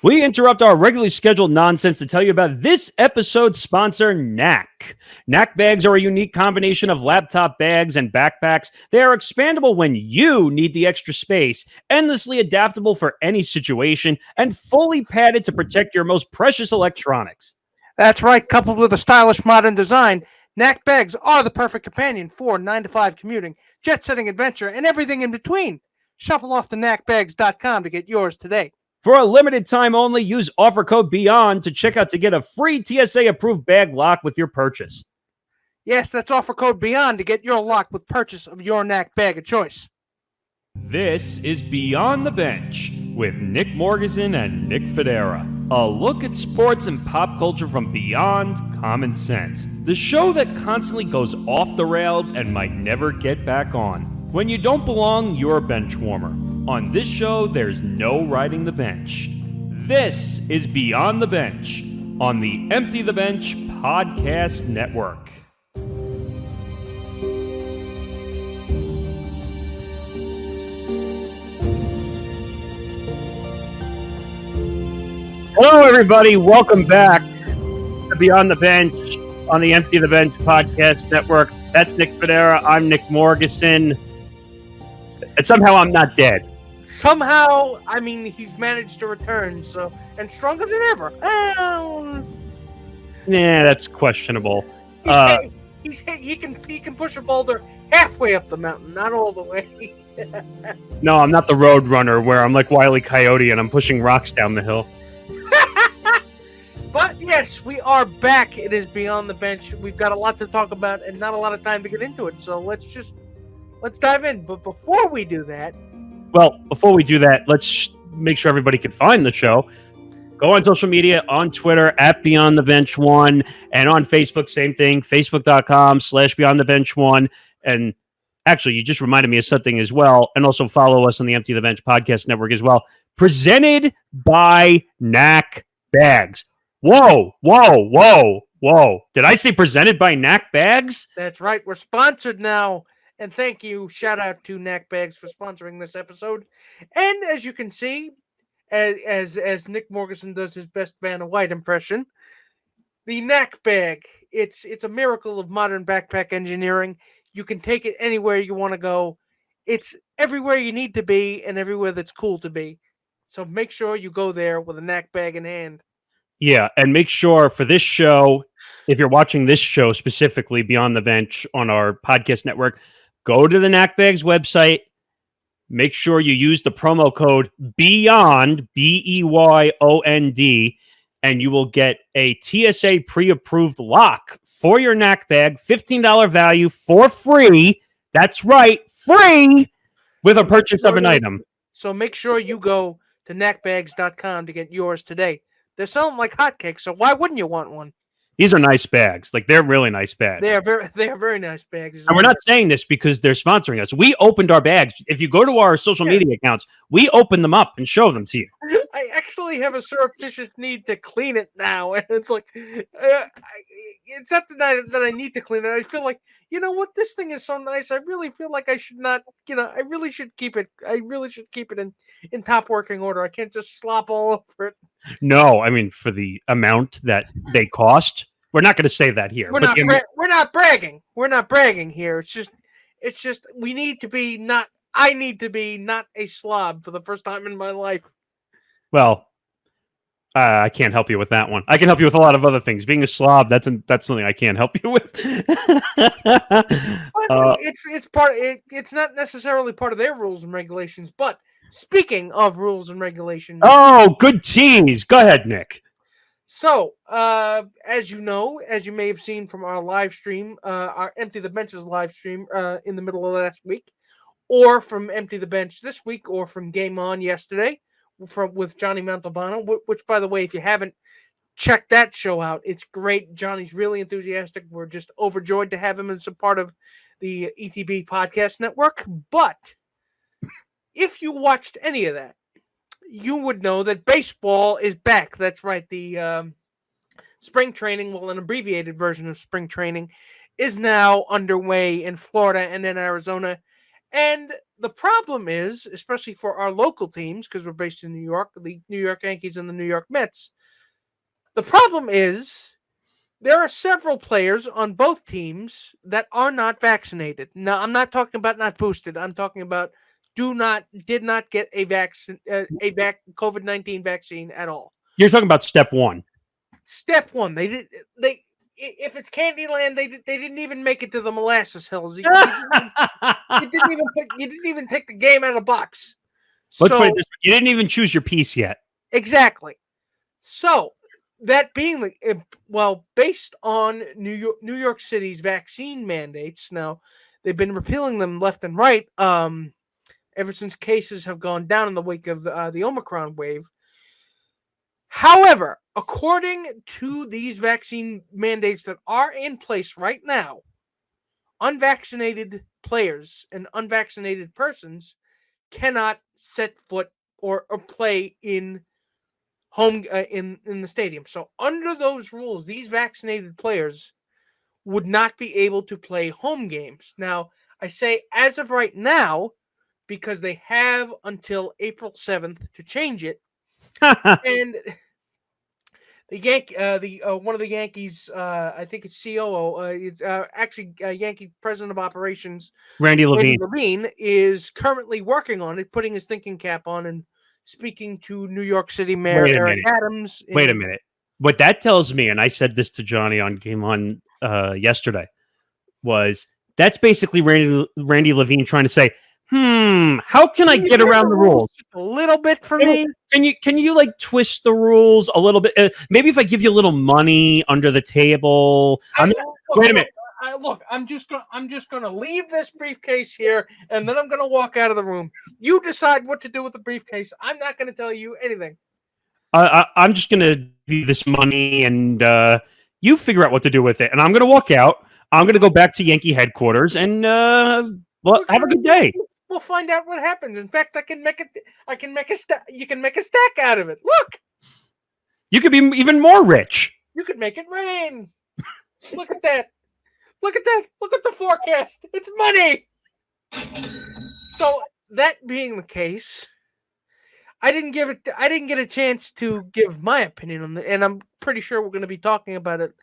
We interrupt our regularly scheduled nonsense to tell you about this episode's sponsor, Knack. Knack bags are a unique combination of laptop bags and backpacks. They are expandable when you need the extra space, endlessly adaptable for any situation, and fully padded to protect your most precious electronics. That's right, coupled with a stylish modern design, Knack bags are the perfect companion for 9-to-5 commuting, jet-setting adventure, and everything in between. Shuffle off to knackbags.com to get yours today. For a limited time only, use offer code BEYOND to check out to get a free TSA-approved bag lock with your purchase. Yes, that's offer code BEYOND to get your lock with purchase of your Knack bag of choice. This is Beyond the Bench with Nick Morgasen and Nick Fodera. A look at sports and pop culture from beyond common sense. The show that constantly goes off the rails and might never get back on. When you don't belong, you're a bench warmer. On this show, there's no riding the bench. This is Beyond the Bench on the Empty the Bench Podcast Network. Hello, everybody. Welcome back to Beyond the Bench on the Empty the Bench Podcast Network. That's Nick Fodera. I'm Nick Morgasen. And somehow I'm not dead. Somehow, he's managed to return, and stronger than ever. Yeah, that's questionable. He can push a boulder halfway up the mountain, not all the way. No, I'm not the road runner where I'm like Wile E. Coyote and I'm pushing rocks down the hill. But yes, we are back. It is Beyond the Bench. We've got a lot to talk about and not a lot of time to get into it. So let's dive in. But before we do that, let's make sure everybody can find the show. Go on social media, on Twitter, at Beyond the Bench 1, and on Facebook, same thing, facebook.com/Beyond the Bench 1. And actually, you just reminded me of something as well. And also follow us on the Empty the Bench Podcast Network as well. Presented by Knack Bags. Whoa. Did I say presented by Knack Bags? That's right. We're sponsored now. And thank you. Shout out to Knack Bags for sponsoring this episode. And as you can see, as Nick Morgasen does his best Vanna White impression, the Knack Bag, it's a miracle of modern backpack engineering. You can take it anywhere you want to go. It's everywhere you need to be and everywhere that's cool to be. So make sure you go there with a Knack Bag in hand. Yeah, and make sure for this show, if you're watching this show specifically, Beyond the Bench on our podcast network, go to the Knack Bags website. Make sure you use the promo code BEYOND, BEYOND, and you will get a TSA pre-approved lock for your Knack Bag, $15 value for free. That's right, free with a purchase of an item. So make sure you go to knackbags.com to get yours today. They're selling like hotcakes, so why wouldn't you want one? These are nice bags. Like, they're really nice bags. They are very nice bags. And we're not saying this because they're sponsoring us. We opened our bags. If you go to our social media accounts, we open them up and show them to you. I actually have a surreptitious need to clean it now. And it's like, it's not that I need to clean it. I feel like, you know what? This thing is so nice. I really feel like I should not, I really should keep it. I really should keep it in top working order. I can't just slop all over it. No, for the amount that they cost, we're not going to say that here. We're not bragging. We're not bragging here. It's just we need to be not. I need to be not a slob for the first time in my life. Well, I can't help you with that one. I can help you with a lot of other things. Being a slob, that's something I can't help you with. It's part. It's not necessarily part of their rules and regulations. But speaking of rules and regulations, oh, good tease. Go ahead, Nick. So, as you may have seen from our live stream, our Empty the Benches live stream in the middle of last week, or from Empty the Bench this week, or from Game On yesterday, with Johnny Mantovano, which, by the way, if you haven't checked that show out, it's great. Johnny's really enthusiastic. We're just overjoyed to have him as a part of the ETB Podcast Network. But if you watched any of that, you would know that baseball is back. That's right. The spring training, an abbreviated version of spring training, is now underway in Florida and in Arizona. And the problem is, especially for our local teams, because we're based in New York, the New York Yankees and the New York Mets, the problem is there are several players on both teams that are not vaccinated. Now, I'm not talking about not boosted. I'm talking about did not get a COVID-19 vaccine at all. You're talking about step one. Step one, if it's Candyland, they didn't even make it to the molasses hills. You didn't even take the game out of the box. Let's put it this way. You didn't even choose your piece yet. Exactly. So that being based on New York City's vaccine mandates, now they've been repealing them left and right. Ever since cases have gone down in the wake of the Omicron wave. However, according to these vaccine mandates that are in place right now, unvaccinated players and unvaccinated persons cannot set foot or play in home in the stadium. So under those rules, these vaccinated players would not be able to play home games. Now, I say as of right now because they have until April 7th to change it. And the one of the Yankees, I think it's COO, it's actually Yankee President of Operations, Randy Levine, is currently working on it, putting his thinking cap on and speaking to New York City Mayor Eric Adams. Wait a minute. What that tells me, and I said this to Johnny on Game On yesterday, was that's basically Randy Levine trying to say, how can I get around the rules? A little bit for me. Can you like twist the rules a little bit? Maybe if I give you a little money under the table. Wait a minute. I'm just gonna leave this briefcase here, and then I'm gonna walk out of the room. You decide what to do with the briefcase. I'm not gonna tell you anything. I'm just gonna give you this money, and you figure out what to do with it. And I'm gonna walk out. I'm gonna go back to Yankee headquarters, and have a good day. We'll find out what happens. In fact, you can make a stack out of it. Look, you could be even more rich. You could make it rain. Look at that. Look at that. Look at the forecast. It's money. So that being the case, I didn't get a chance to give my opinion on it, and I'm pretty sure we're going to be talking about it,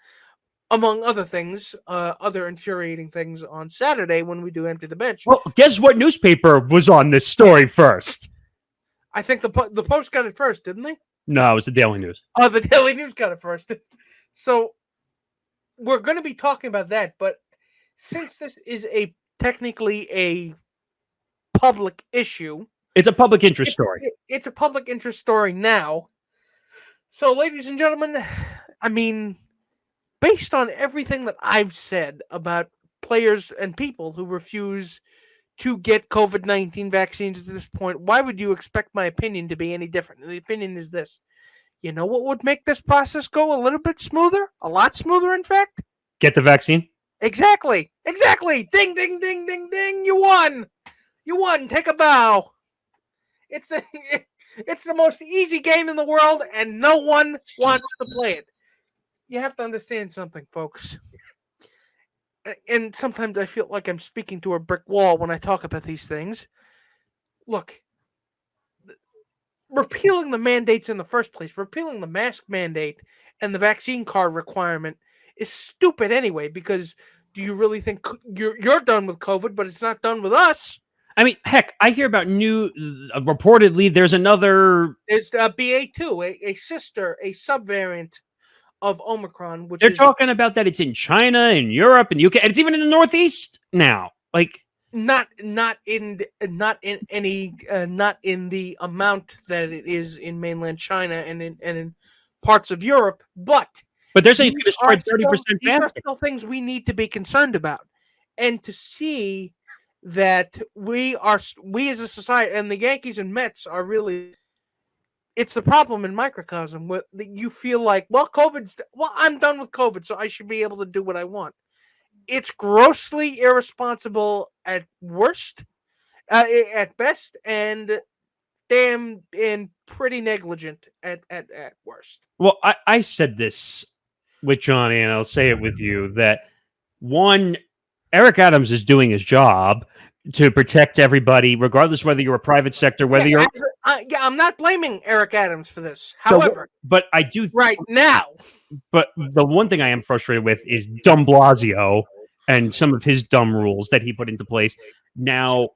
among other things, other infuriating things on Saturday when we do Empty the Bench. Well, guess what newspaper was on this story first? I think the Post got it first, didn't they? No, it was the Daily News. Oh, the Daily News got it first. So we're going to be talking about that, but since this is technically a public issue, it's a public interest story. It's a public interest story now. So, ladies and gentlemen, I mean, based on everything that I've said about players and people who refuse to get COVID-19 vaccines at this point, why would you expect my opinion to be any different? The opinion is this. You know what would make this process go a little bit smoother? A lot smoother, in fact? Get the vaccine? Exactly. Ding, ding, ding, ding, ding. You won. Take a bow. It's the most easy game in the world, and no one wants to play it. You have to understand something, folks. And sometimes I feel like I'm speaking to a brick wall when I talk about these things. Look, repealing the mandates in the first place, repealing the mask mandate and the vaccine card requirement is stupid anyway, because do you really think you're done with COVID, but it's not done with us? I mean, heck, I hear about reportedly there's another... There's BA2, a subvariant of Omicron, which they're talking about that it's in China and Europe and UK, and it's even in the Northeast now. Like not in the amount that it is in mainland China and in parts of Europe, but they're saying it's destroyed 30% faster. These are still things we need to be concerned about, and to see that we as a society, and the Yankees and Mets are really. It's the problem in microcosm where you feel like, I'm done with COVID, so I should be able to do what I want. It's grossly irresponsible at worst, at best, and pretty negligent at worst. Well, I said this with Johnny, and I'll say it with you, that one, Eric Adams is doing his job to protect everybody, regardless whether you're a private sector, whether you're. I'm not blaming Eric Adams for this. However, but I do right now. But the one thing I am frustrated with is Dumb Blasio and some of his dumb rules that he put into place. Now,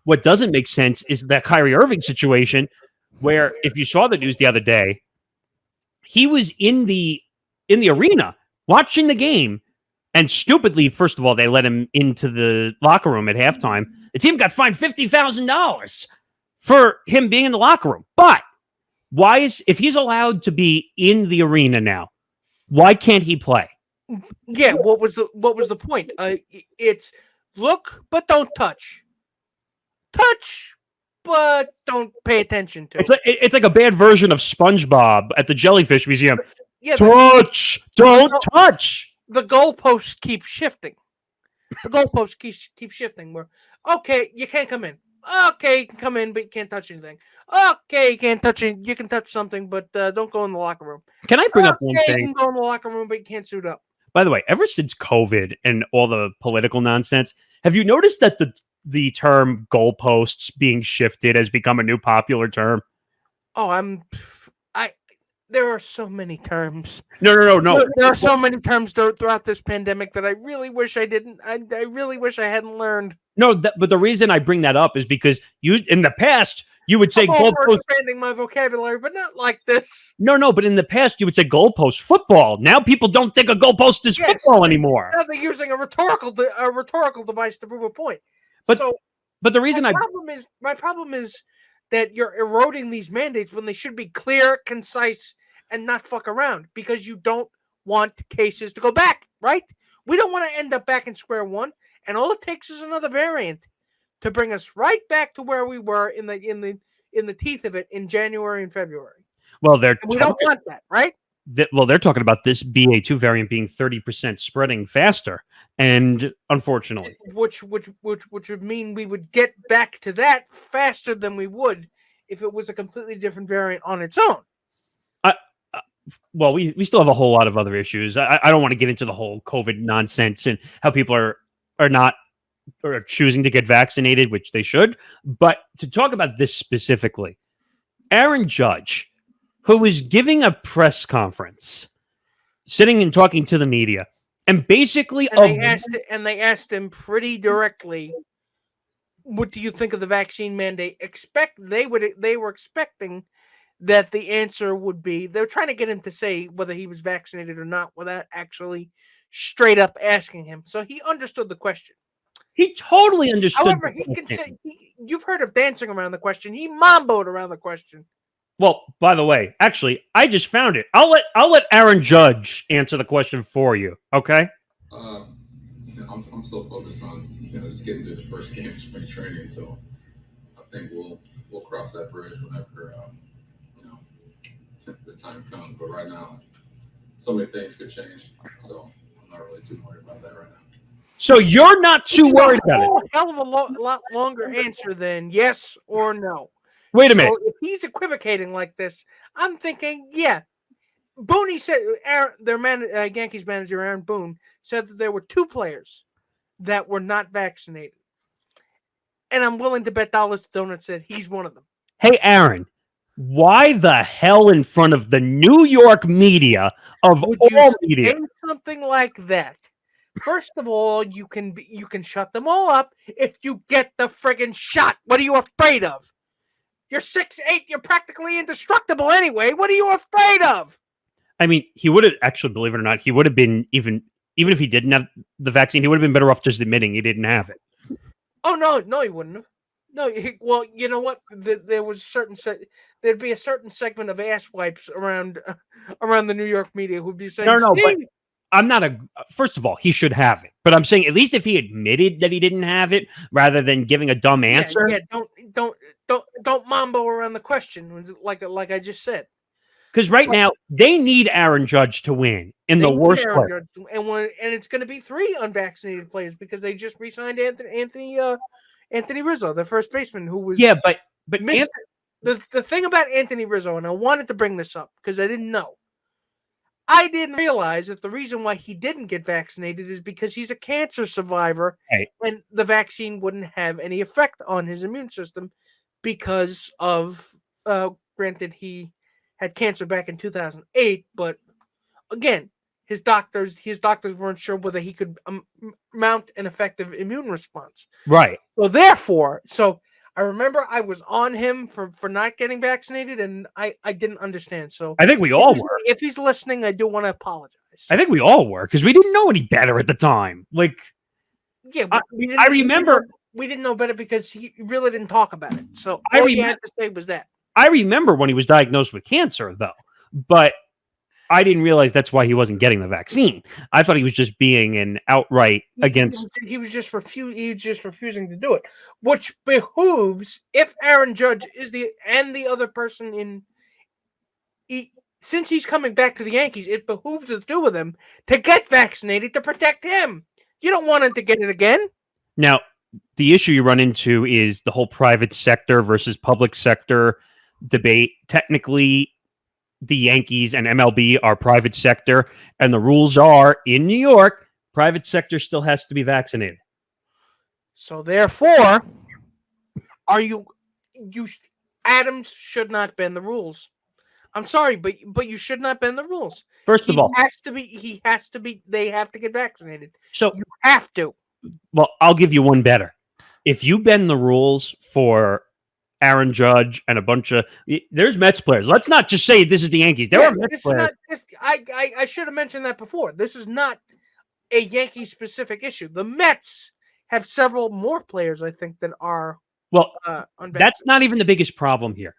what doesn't make sense is that Kyrie Irving situation, where if you saw the news the other day, he was in the arena watching the game, and stupidly, first of all, they let him into the locker room at halftime. The team got fined $50,000 for him being in the locker room. But if he's allowed to be in the arena now, why can't he play? Yeah, what was the point? It's look but don't touch. Touch but don't pay attention to. It's like a bad version of SpongeBob at the Jellyfish Museum. Yeah, touch, don't touch. The goalposts keep shifting. The goalposts keep shifting. Where okay, you can't come in. Okay, you can come in, but you can't touch anything. Okay, you can't touch it. You can touch something, but don't go in the locker room. Can I bring up one thing? You can go in the locker room, but you can't suit up. By the way, ever since COVID and all the political nonsense, have you noticed that the term goalposts being shifted has become a new popular term? Oh, there are so many terms. No. There are so many terms throughout this pandemic that I really wish I didn't. I really wish I hadn't learned. No, but the reason I bring that up is because in the past you would say goalpost. Expanding my vocabulary, but not like this. No, but in the past you would say goalpost football. Now people don't think a goalpost is football anymore. Now they're using a rhetorical device to prove a point. But the reason my problem is that you're eroding these mandates when they should be clear, concise, and not fuck around, because you don't want cases to go back, right? We don't want to end up back in square one, and all it takes is another variant to bring us right back to where we were in the teeth of it in January and February. Well, we don't want that, right? They're talking about this BA2 variant being 30% spreading faster, and unfortunately, which would mean we would get back to that faster than we would if it was a completely different variant on its own. Well, we still have a whole lot of other issues. I don't want to get into the whole COVID nonsense and how people are not or choosing to get vaccinated, which they should. But to talk about this specifically, Aaron Judge, who was giving a press conference, sitting and talking to the media, and basically, they asked him pretty directly, "What do you think of the vaccine mandate?" They were expecting that the answer would be, they're trying to get him to say whether he was vaccinated or not without actually straight up asking him. So he understood the question. He totally understood. However, he can say, you've heard of dancing around the question. He mamboed around the question. Well, by the way, actually, I just found it. I'll let Aaron Judge answer the question for you. Okay. I'm so focused on just getting to the first game of spring training, so I think we'll cross that bridge whenever the time comes. But right now, so many things could change, so I'm not really too worried about that right now. So you're not too worried about it? Hell of a lot longer answer than yes or no. Wait a minute. If he's equivocating like this, I'm thinking, yeah. Booney said, Yankees manager Aaron Boone said that there were 2 players that were not vaccinated. And I'm willing to bet dollars to donuts that he's one of them. Hey, Aaron, why the hell in front of the New York media of all media? Say something like that. First of all, you can shut them all up if you get the friggin' shot. What are you afraid of? You're 6'8", you're practically indestructible anyway. What are you afraid of? I mean, he would have actually, believe it or not, he would have been even if he didn't have the vaccine, he would have been better off just admitting he didn't have it. Oh no, he wouldn't have. No, well, you know what? There was there'd be a certain segment of ass wipes around the New York media who'd be saying, "No, but I'm not first of all, he should have it. But I'm saying at least if he admitted that he didn't have it, rather than giving a dumb answer. Yeah, don't mambo around the question like I just said. Because right now they need Aaron Judge to win in the worst way, and it's going to be 3 unvaccinated players because they just re-signed Anthony Rizzo, the first baseman, who was but the thing about Anthony Rizzo, and I wanted to bring this up because I didn't know. I didn't realize that the reason why he didn't get vaccinated is because he's a cancer survivor, Right. and the vaccine wouldn't have any effect on his immune system because of, granted, he had cancer back in 2008, but again, his doctors weren't sure whether he could mount an effective immune response. Right. So therefore, I remember I was on him for not getting vaccinated, and I didn't understand. So I think we all were. if he's listening, I do want to apologize. I think we all were because we didn't know any better at the time. Like, Yeah, I remember we didn't know better because he really didn't talk about it. So I all he had to say was that. I remember when he was diagnosed with cancer, though, but I didn't realize that's why he wasn't getting the vaccine. I thought he was just being an outright against. He was just refusing to do it, which behooves if Aaron Judge is the other person in. Since he's coming back to the Yankees, it behooves the two of them to get vaccinated to protect him. You don't want him to get it again. Now, the issue you run into is the whole private sector versus public sector debate. Technically, the Yankees and MLB are private sector, and the rules are in New York, private sector still has to be vaccinated. So therefore, Adams should not bend the rules. I'm sorry, but you should not bend the rules. First of all, they have to get vaccinated. So you have to. Well, I'll give you one better. If you bend the rules for Aaron Judge and a bunch of there's Mets players. Let's not just say this is the Yankees. There are Mets players. I should have mentioned that before. This is not a Yankee specific issue. The Mets have several more players, I think, that are that's not even the biggest problem here.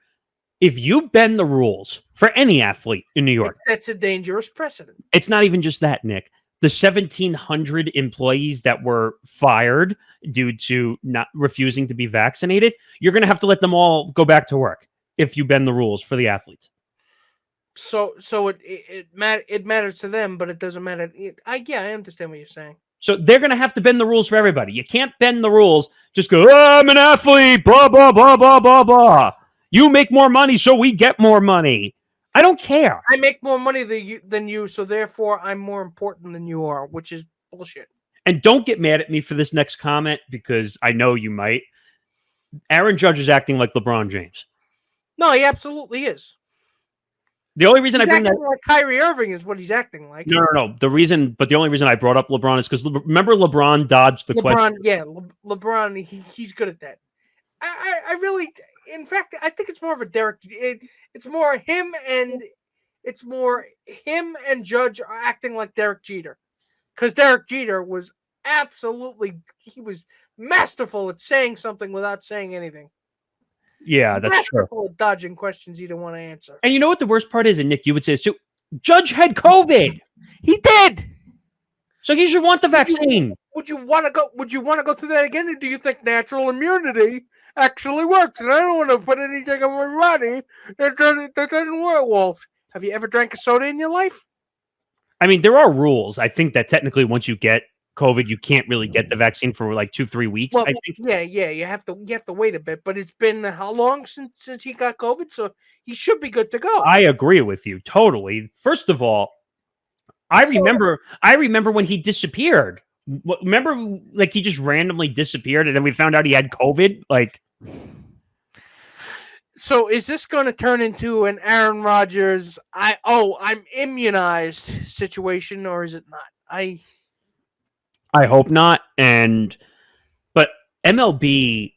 If you bend the rules for any athlete in New York, that's a dangerous precedent. It's not even just that, Nick. The 1,700 employees that were fired due to not refusing to be vaccinated, you're going to have to let them all go back to work if you bend the rules for the athletes. So it matters to them, but it doesn't matter. I understand what you're saying. So they're going to have to bend the rules for everybody. You can't bend the rules. Just go, I'm an athlete, blah, blah, blah, blah, blah, blah. You make more money, so we get more money. I don't care. I make more money than you, so therefore I'm more important than you are, which is bullshit. And don't get mad at me for this next comment, because I know you might. Aaron Judge is acting like LeBron James. No, he absolutely is. The only reason I bring that like Kyrie Irving is what he's acting like. No. The only reason I brought up LeBron is because remember LeBron dodged the question. Yeah, LeBron, he's good at that. I really, in fact, I think it's more of a Derek. It's more him and Judge are acting like Derek Jeter, because Derek Jeter was he was masterful at saying something without saying anything. Yeah, that's true. At dodging questions you don't want to answer. And you know what the worst part is, and Nick, you would say this too. Judge had COVID. He did. So he should want the vaccine. Would you want to go through that again, or do you think natural immunity actually works? And I don't want to put anything on my body that doesn't work. Well, have you ever drank a soda in your life? I mean, there are rules. I think that technically once you get COVID, you can't really get the vaccine for like 2-3 weeks. Well, I think. Yeah. You have to wait a bit, but it's been how long since he got COVID? So he should be good to go. I agree with you totally. First of all, I remember when he disappeared. Remember, like he just randomly disappeared, and then we found out he had COVID. Like, so is this going to turn into an Aaron Rodgers? I'm immunized situation, or is it not? I hope not. But MLB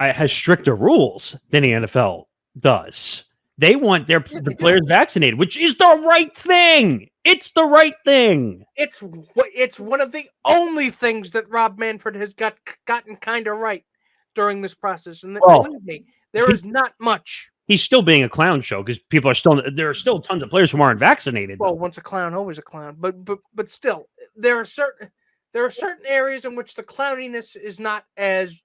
has stricter rules than the NFL does. They want the players vaccinated, which is the right thing. It's the right thing. It's one of the only things that Rob Manfred has gotten kind of right during this process. And believe me, there is not much. He's still being a clown show because there are still tons of players who aren't vaccinated. Well, once a clown, always a clown. But still, there are certain areas in which the clowniness is not as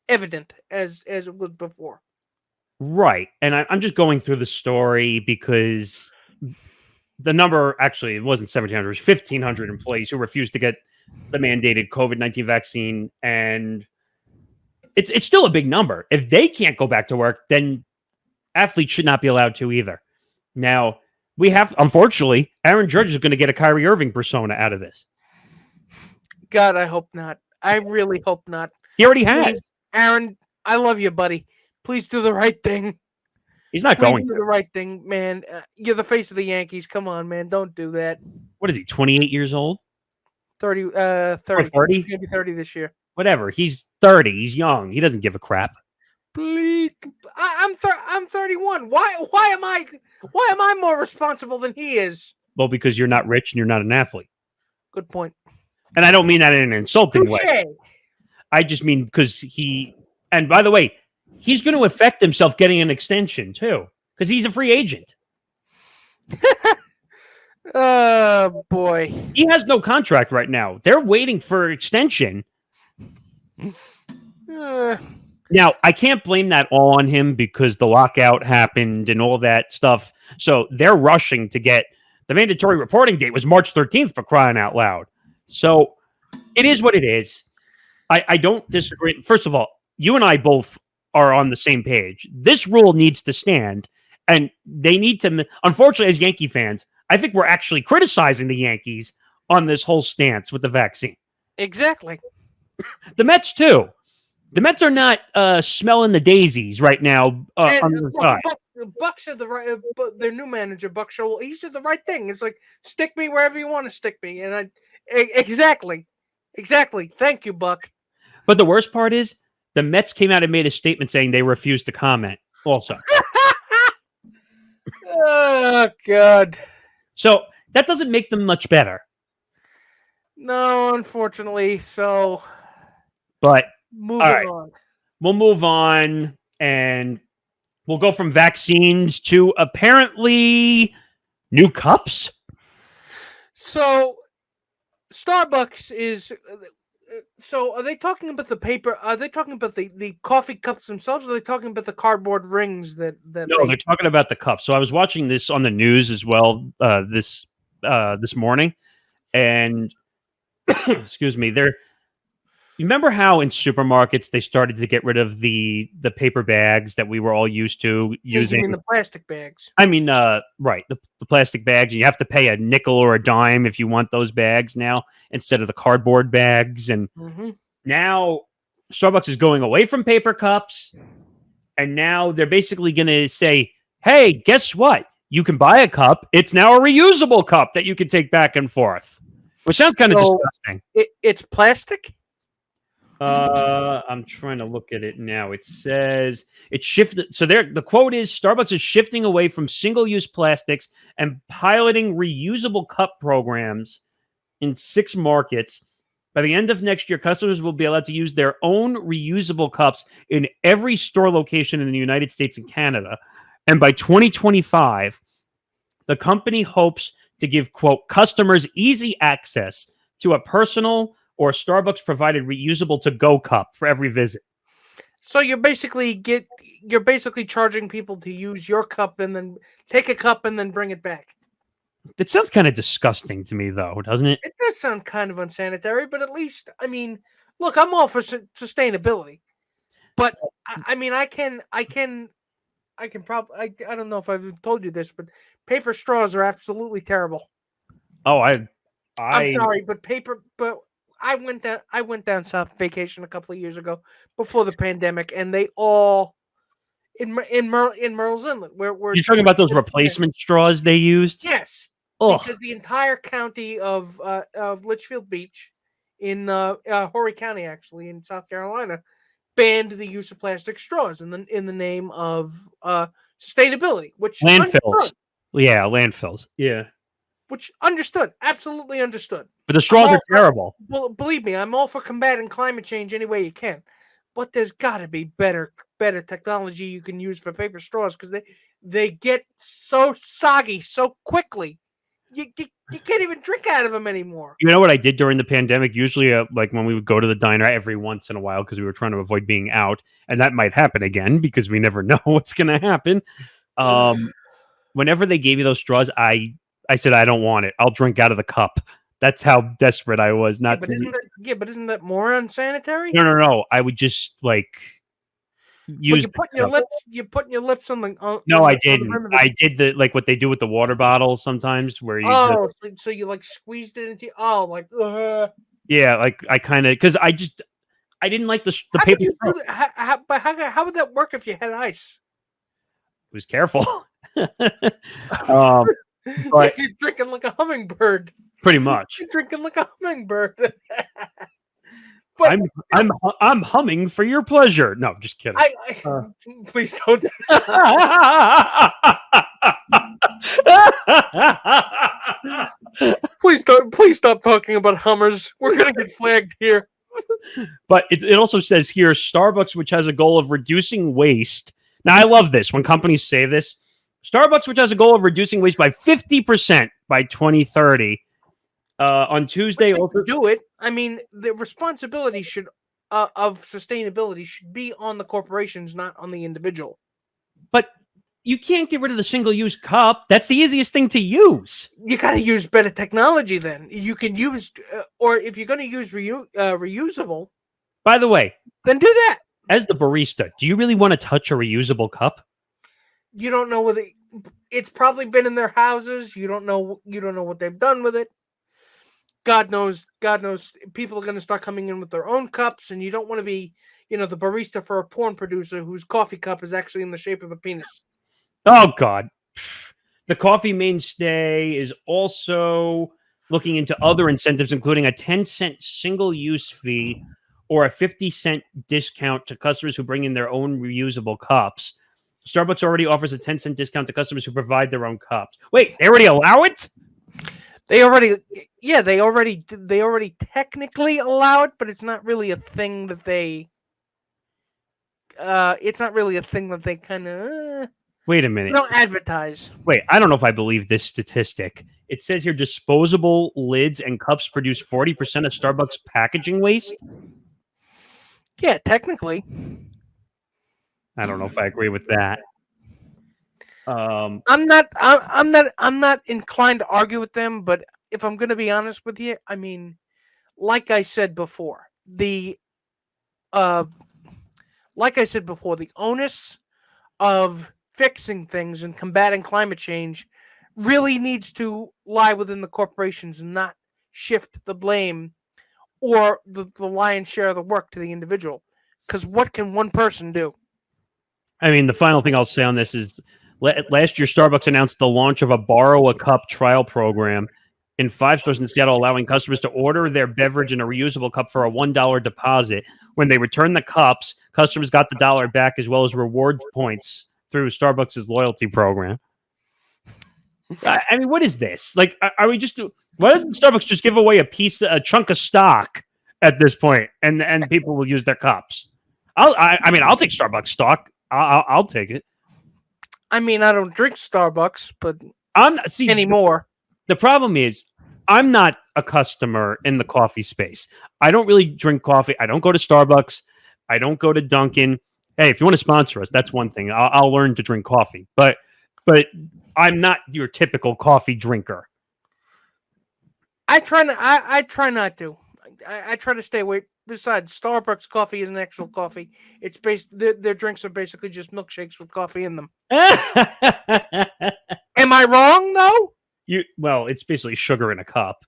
evident as it was before. Right. And I'm just going through the story because the number, actually, it wasn't 1,700, it was 1,500 employees who refused to get the mandated COVID-19 vaccine. And it's still a big number. If they can't go back to work, then athletes should not be allowed to either. Now, we have, unfortunately, Aaron Judge is going to get a Kyrie Irving persona out of this. God, I hope not. I really hope not. He already has. Please, Aaron, I love you, buddy. Please do the right thing. He's not Please going do to. the right thing, man. You're the face of the Yankees. Come on, man. Don't do that. What is he, 28 years old? 30. 30? He's gonna be 30 this year. Whatever. He's 30. He's young. He doesn't give a crap. Please, I'm 31. Why am I more responsible than he is? Well, because you're not rich and you're not an athlete. Good point. And I don't mean that in an insulting way. Touché. I just mean because and by the way, he's going to affect himself getting an extension too, because he's a free agent. Oh boy. He has no contract right now. They're waiting for extension. Now, I can't blame that all on him because the lockout happened and all that stuff. So they're rushing to get the mandatory reporting date was March 13th for crying out loud. So it is what it is. I don't disagree. First of all, you and I both are on the same page. This rule needs to stand, and they need to. Unfortunately, as Yankee fans, I think we're actually criticizing the Yankees on this whole stance with the vaccine. Exactly. The Mets too. The Mets are not smelling the daisies right now on the side. Buck said the right. Their new manager, Buck Show, he said the right thing. It's like stick me wherever you want to stick me, and exactly. Thank you, Buck. But the worst part is the Mets came out and made a statement saying they refused to comment. Also, oh God. So that doesn't make them much better. No, unfortunately. So, but moving on. We'll move on, and we'll go from vaccines to apparently new cups. So, Starbucks is. So, are they talking about the paper? Are they talking about the coffee cups themselves? Or are they talking about the cardboard rings that? No, they're talking about the cups. So I was watching this on the news as well this morning, and excuse me, you remember how in supermarkets they started to get rid of the paper bags that we were all used to using? You mean the plastic bags? I mean, right, the plastic bags, and you have to pay a nickel or a dime if you want those bags now instead of the cardboard bags. And now Starbucks is going away from paper cups, and now they're basically going to say, hey, guess what? You can buy a cup. It's now a reusable cup that you can take back and forth, which sounds kind of disgusting. It's plastic? I'm trying to look at it now. It says it shifted. So the quote is Starbucks is shifting away from single-use plastics and piloting reusable cup programs in 6 markets. By the end of next year, customers will be allowed to use their own reusable cups in every store location in the United States and Canada. And by 2025, the company hopes to give, quote, customers easy access to a personal or Starbucks provided reusable to-go cup for every visit. So you're basically charging people to use your cup and then take a cup and then bring it back. It sounds kind of disgusting to me, though, doesn't it? It does sound kind of unsanitary, but at least, I mean, look, I'm all for sustainability, but I mean, I can probably, I don't know if I've told you this, but paper straws are absolutely terrible. Oh, I'm sorry, but I went down south vacation a couple of years ago before the pandemic, and they all in Merle's Inlet where you're talking about those replacement straws they used. Yes, because the entire county of Litchfield Beach in Horry County, actually in South Carolina, banned the use of plastic straws in the name of sustainability, which landfills. Yeah, landfills. Yeah. Which absolutely understood. But the straws are terrible. Well, believe me, I'm all for combating climate change any way you can. But there's got to be better technology you can use for paper straws because they get so soggy so quickly. You can't even drink out of them anymore. You know what I did during the pandemic? Usually, like when we would go to the diner every once in a while because we were trying to avoid being out, and that might happen again because we never know what's going to happen. Whenever they gave you those straws, I said, I don't want it. I'll drink out of the cup. That's how desperate I was. But isn't that more unsanitary? No. I would just use. You're putting your lips on the. No, I on the didn't. rim of the- I did what they do with the water bottles sometimes, where you. So you like squeezed it into. Oh, like. Yeah, like I kind of because I didn't like the paper straw. How would that work if you had ice? Was careful. But you're drinking like a hummingbird. Pretty much. You're drinking like a hummingbird. But I'm humming for your pleasure. No, just kidding. Please don't. Please stop talking about Hummers. We're gonna get flagged here. But it also says here Starbucks, which has a goal of reducing waste. Now I love this when companies say this. Starbucks, which has a goal of reducing waste by 50% by 2030. On Tuesday, also do it. I mean, the responsibility of sustainability should be on the corporations, not on the individual. But you can't get rid of the single-use cup. That's the easiest thing to use. You got to use better technology. Then you can use, or if you're going to use reusable. By the way, then do that. As the barista, do you really want to touch a reusable cup? You don't know whether it's probably been in their houses. You don't know what they've done with it. God knows, people are going to start coming in with their own cups, and you don't want to be, the barista for a porn producer whose coffee cup is actually in the shape of a penis. Oh, God. The coffee mainstay is also looking into other incentives, including a 10-cent single-use fee or a 50-cent discount to customers who bring in their own reusable cups. Starbucks already offers a 10-cent discount to customers who provide their own cups. Wait, they already allow it? They already technically allow it, but it's not really a thing that they. It's not really a thing that they kind of. Wait a minute. Don't advertise. Wait, I don't know if I believe this statistic. It says here disposable lids and cups produce 40% of Starbucks packaging waste. Yeah, technically. I don't know if I agree with that. I'm not inclined to argue with them, but if I'm going to be honest with you, I mean, like I said before, the onus of fixing things and combating climate change really needs to lie within the corporations and not shift the blame or the lion's share of the work to the individual. Because what can one person do? I mean, the final thing I'll say on this is last year, Starbucks announced the launch of a Borrow a Cup trial program in 5 stores in Seattle, allowing customers to order their beverage in a reusable cup for a $1 deposit. When they returned the cups, customers got the dollar back as well as reward points through Starbucks' loyalty program. I mean, what is this? Like, are we just... Why doesn't Starbucks just give away a chunk of stock at this point, and people will use their cups? I'll take Starbucks stock. I'll take it. I mean, I don't drink Starbucks, but anymore. The problem is, I'm not a customer in the coffee space. I don't really drink coffee. I don't go to Starbucks. I don't go to Dunkin'. Hey, if you want to sponsor us, that's one thing. I'll learn to drink coffee. But I'm not your typical coffee drinker. I try not to. I try to stay away. Besides, Starbucks coffee isn't actual coffee. It's their drinks are basically just milkshakes with coffee in them. Am I wrong though? Well, it's basically sugar in a cup.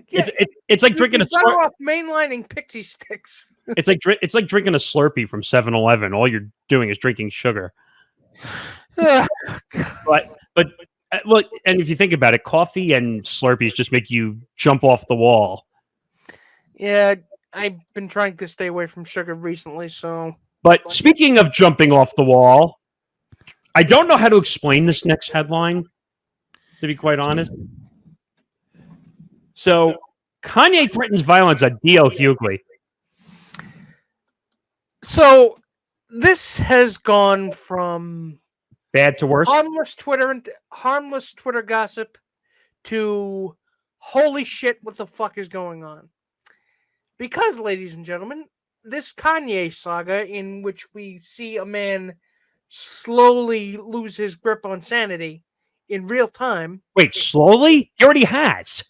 It's like drinking a Slurpee. Mainlining pixie sticks. it's like drinking a Slurpee from 7-Eleven. All you're doing is drinking sugar. but look, and if you think about it, coffee and Slurpees just make you jump off the wall. Yeah, I've been trying to stay away from sugar recently, so... But speaking of jumping off the wall, I don't know how to explain this next headline, to be quite honest. So, Kanye threatens violence at D.L. Hughley. So, this has gone from... bad to worse? Harmless Twitter gossip to holy shit, what the fuck is going on? Because, ladies and gentlemen, this Kanye saga in which we see a man slowly lose his grip on sanity in real time. Wait, slowly? He already has.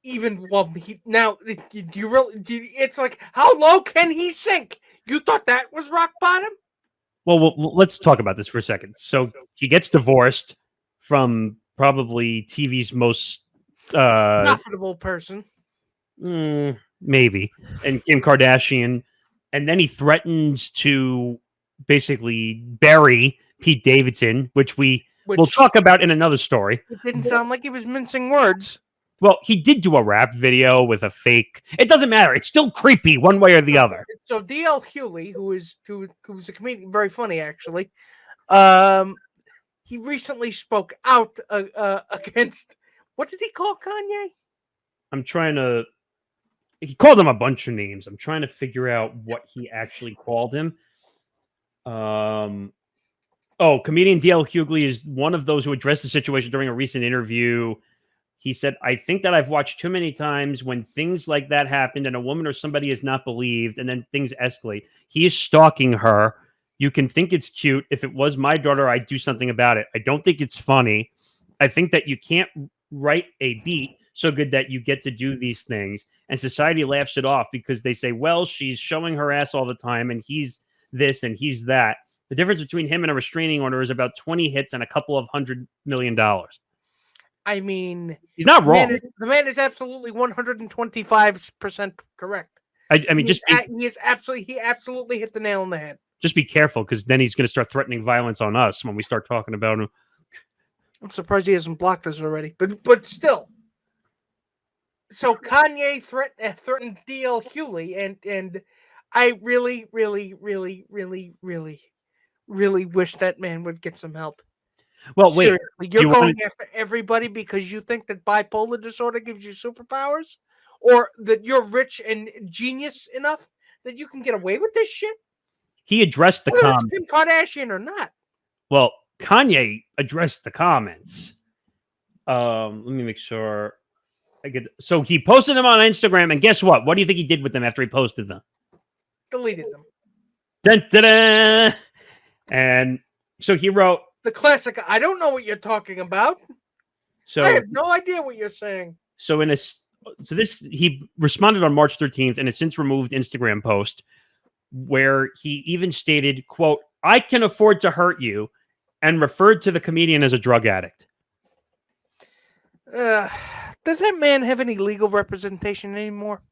even well, do you really? It's like, how low can he sink? You thought that was rock bottom? Well, let's talk about this for a second. So he gets divorced from probably TV's most Profitable person. maybe, and Kim Kardashian, and then he threatens to basically bury Pete Davidson, which we'll talk about in another story. It didn't sound like he was mincing words. Well, he did do a rap video with a fake. It doesn't matter. It's still creepy one way or the other. So DL Hughley, who's a comedian, very funny actually, he recently spoke out against, what did he call Kanye? He called him a bunch of names. I'm trying to figure out what he actually called him. Comedian DL Hughley is one of those who addressed the situation during a recent interview. He said, I think that I've watched too many times when things like that happened and a woman or somebody is not believed and then things escalate. He is stalking her. You can think it's cute. If it was my daughter, I'd do something about it. I don't think it's funny. I think that you can't write a beat so good that you get to do these things. And society laughs it off because they say, well, she's showing her ass all the time and he's this and he's that. The difference between him and a restraining order is about 20 hits and a couple of $100 million. I mean, he's not wrong. The man is absolutely 125% correct. I mean, he absolutely hit the nail on the head. Just be careful, because then he's going to start threatening violence on us when we start talking about him. I'm surprised he hasn't blocked us already, but still. So Kanye threatened DL Hughley, and I really, really, really, really, really, really wish that man would get some help. Well, wait. Seriously, you're going after everybody because you think that bipolar disorder gives you superpowers, or that you're rich and genius enough that you can get away with this shit? He addressed the comments. Kim Kardashian or not? Well, Kanye addressed the comments. Let me make sure I get. So he posted them on Instagram, and guess what? What do you think he did with them after he posted them? Deleted them. Dun, dun, dun. And so he wrote the classic. I don't know what you're talking about. So I have no idea what you're saying. So he responded on March 13th in a since removed Instagram post where he even stated, quote, I can afford to hurt you, and referred to the comedian as a drug addict. Does that man have any legal representation anymore?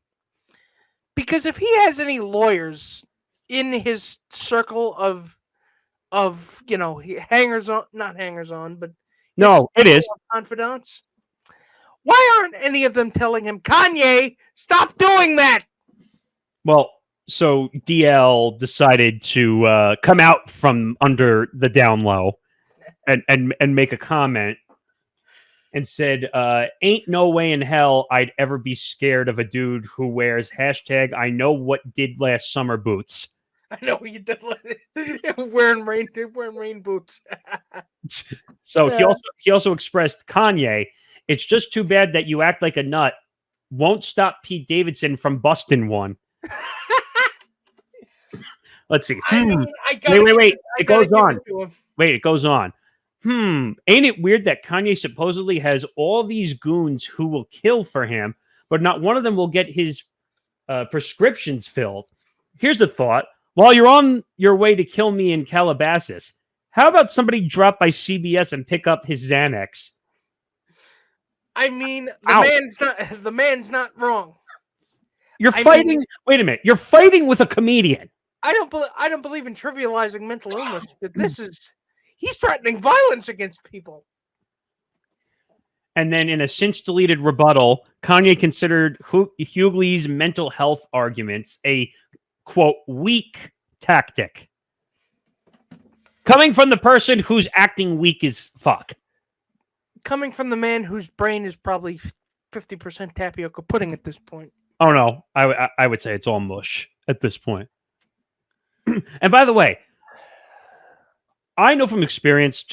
Because if he has any lawyers in his circle of hangers on, not hangers on, but no, it is confidants. Why aren't any of them telling him, Kanye, stop doing that? Well, so DL decided to come out from under the down low and make a comment and said, ain't no way in hell I'd ever be scared of a dude who wears hashtag I know what did last summer boots. I know you did wearing rain boots. So he also expressed, Kanye, it's just too bad that you act like a nut. Won't stop Pete Davidson from busting one. Let's see. Wait. It goes on. Wait, it goes on. Ain't it weird that Kanye supposedly has all these goons who will kill for him, but not one of them will get his prescriptions filled? Here's a thought. While you're on your way to kill me in Calabasas, how about somebody drop by CBS and pick up his Xanax? I mean, the man's not wrong. You're fighting. Wait a minute. You're fighting with a comedian. I don't believe in trivializing mental illness, but he's threatening violence against people. And then in a since deleted rebuttal, Kanye considered Hughley's mental health arguments a, quote, weak tactic. Coming from the person who's acting weak as fuck. Coming from the man whose brain is probably 50% tapioca pudding at this point. Oh, no. I would say it's all mush at this point. And by the way, I know from experience,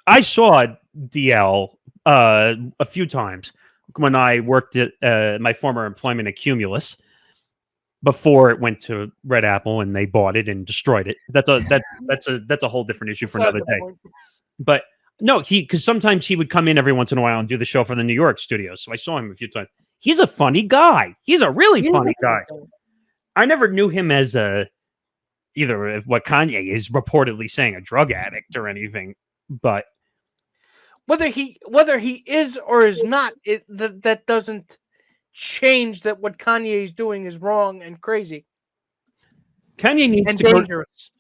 I saw DL a few times when I worked at my former employment at Cumulus before it went to Red Apple and they bought it and destroyed it. That's a whole different issue for another day. But No, because sometimes he would come in every once in a while and do the show for the New York studios. So I saw him a few times. He's a funny guy. He's a really funny guy. I never knew him as either what Kanye is reportedly saying, a drug addict or anything. But whether he is or is not, that doesn't change that what Kanye is doing is wrong and crazy. Kanye needs and to dangerous.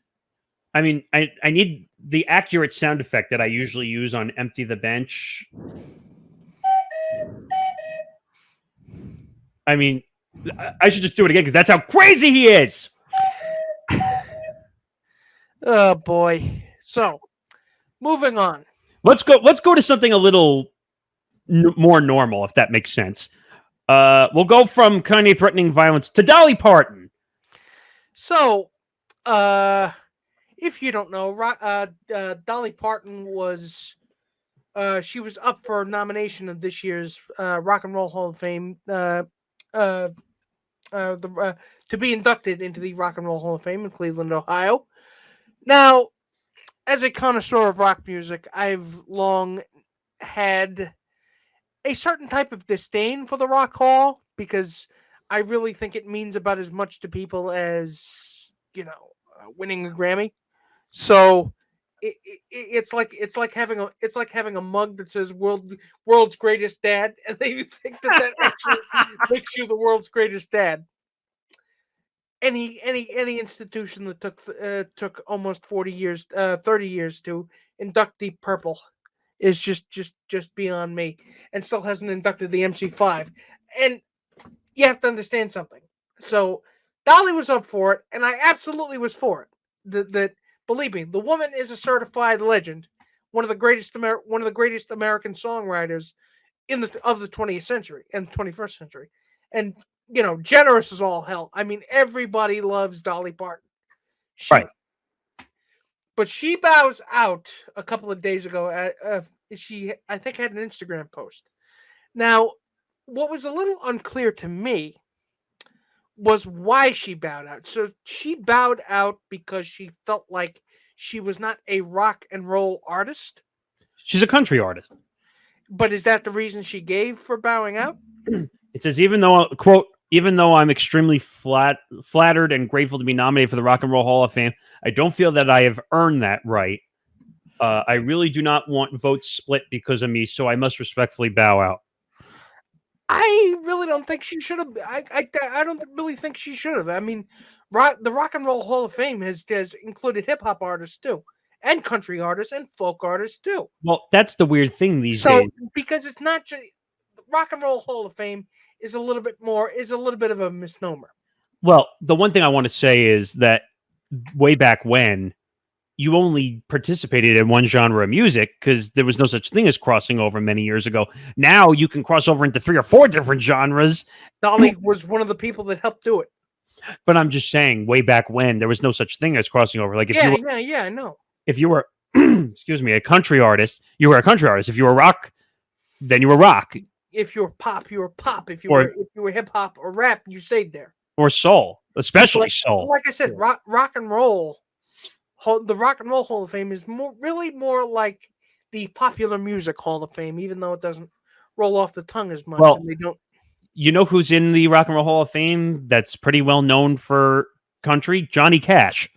I mean, I need the accurate sound effect that I usually use on Empty the Bench. I mean, I should just do it again because that's how crazy he is. Oh boy. So, moving on. Let's go to something a little more normal, if that makes sense. We'll go from Kanye threatening violence to Dolly Parton. So, if you don't know, Dolly Parton was she was up for nomination of this year's Rock and Roll Hall of Fame to be inducted into the Rock and Roll Hall of Fame in Cleveland, Ohio. Now, as a connoisseur of rock music, I've long had a certain type of disdain for the Rock Hall because I really think it means about as much to people as, winning a Grammy. So it's like having a mug that says world's greatest dad, and they think that actually makes you the world's greatest dad. Any institution that took almost 30 years to induct the purple is just beyond me, and still hasn't inducted the MC5. And you have to understand something. So Dolly was up for it, and I absolutely was for it. That believe me, the woman is a certified legend, one of the greatest American songwriters of the 20th century and 21st century, and generous as all hell. I mean, everybody loves Dolly Parton. Right. But she bows out a couple of days ago. She, I think, had an Instagram post. Now, what was a little unclear to me was why she bowed out. So she bowed out because she felt like she was not a rock and roll artist. She's a country artist. But is that the reason she gave for bowing out? It says, even though I'm extremely flattered and grateful to be nominated for the Rock and Roll Hall of Fame, I don't feel that I have earned that right. I really do not want votes split because of me, so I must respectfully bow out. I really don't think she should have. I don't really think she should have. I mean, the Rock and Roll Hall of Fame has included hip hop artists too, and country artists and folk artists too. Well, that's the weird thing these days. Because it's not just Rock and Roll Hall of Fame is a little bit of a misnomer. Well, the one thing I want to say is that way back when, you only participated in one genre of music because there was no such thing as crossing over many years ago. Now you can cross over into 3 or 4 different genres. Dolly was one of the people that helped do it. But I'm just saying, way back when, there was no such thing as crossing over. Like, I know. If you were, excuse me, a country artist, you were a country artist. If you were rock, then you were rock. If you were pop, you were pop. If you were hip hop or rap, you stayed there. Or soul, especially soul. Like I said, rock and roll. The Rock and Roll Hall of Fame is really more like the Popular Music Hall of Fame, even though it doesn't roll off the tongue as much. Well, and they don't. You know who's in the Rock and Roll Hall of Fame that's pretty well known for country? Johnny Cash.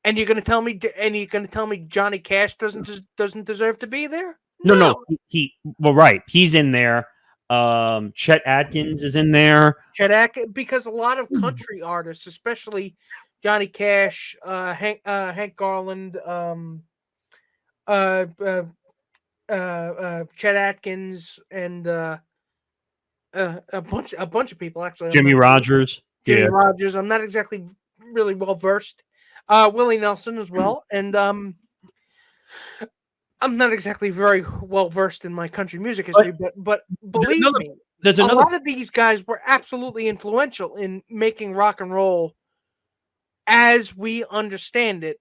And you're going to tell me Johnny Cash doesn't deserve to be there? No. Right. He's in there. Chet Atkins is in there. Chet Atkins, because a lot of country artists, especially Johnny Cash, Hank Garland, Chet Atkins, and a bunch of people actually. Jimmy Rogers. Rogers. I'm not exactly really well versed. Willie Nelson as well, and I'm not exactly very well versed in my country music history, but believe me, a lot of these guys were absolutely influential in making rock and roll as we understand it